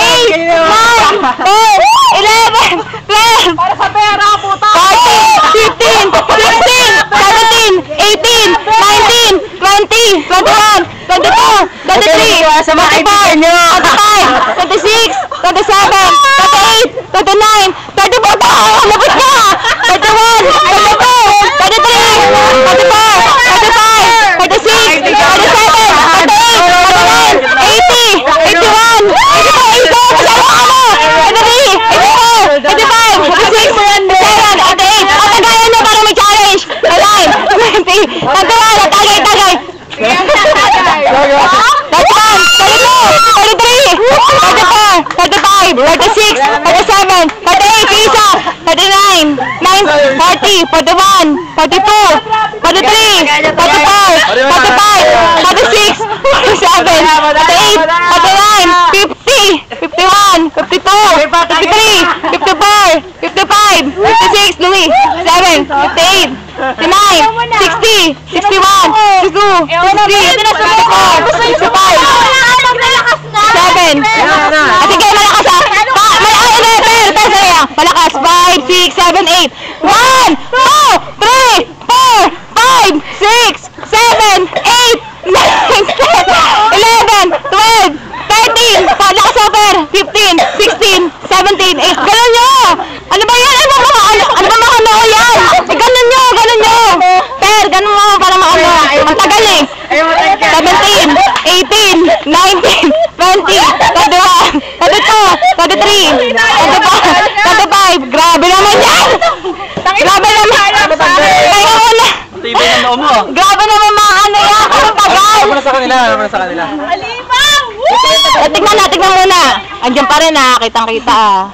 8, 9, 10, 11, 12, Para sa pera, puta! 14, 15, 16, 17, 18, 19, 20, 21, 22, 23, 24, 25, 26, 27, 28, 29, 30, lumabas ka! 31, 32, 33, 34, 35, 36, 37, 38, 39, 80, 81, 82, 83, 84, 85, 86, 87, 88, ang tagayan nyo para may challenge! 9, 20, 21, tagay! 36, 37, 38, isa, 39, 40, 41, 42, 43, 44, 45, 46, 47, 48, 49, 50, 51, 52, 53, 54, 55, 56, Louis, 7, 58, 59, 60, 61, 62, 63, 64, 65, 7, sige, malakas ha! Malakas! 5, 6, 7, 8, 1, 2, 3, 4, 5, 6, 7, 8, 9, 10, 11, 12, 13, lakas over, 15, 16, 17, 8, ganun nyo! Ano ba yan? Ano ba mga noo yan? Ganun nyo! Per, ganun mo para maano. Ang tagal eh. 17, 18, 19, 20, 21, 22, 23, 25, grabe naman yan! Grabe naman! Kaya mo na! Tiba yung noo mo. Grabe naman mga ano yan! Ang tagal! Ano muna sa kanila? Alimaw! Tignan muna. Andiyan pa rin ha, kitang-kita ah.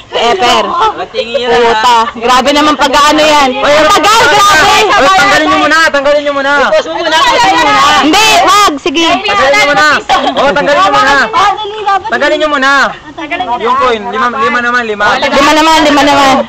Si Eper. Tingin nyo na. Puta, grabe naman pag-ano yan. Ang tagal, grabe! Tanggalin nyo muna. Hindi, wag, sige. Tanggalin nyo muna. Tanggalin nyo muna. Yung coin, lima naman. Lima naman.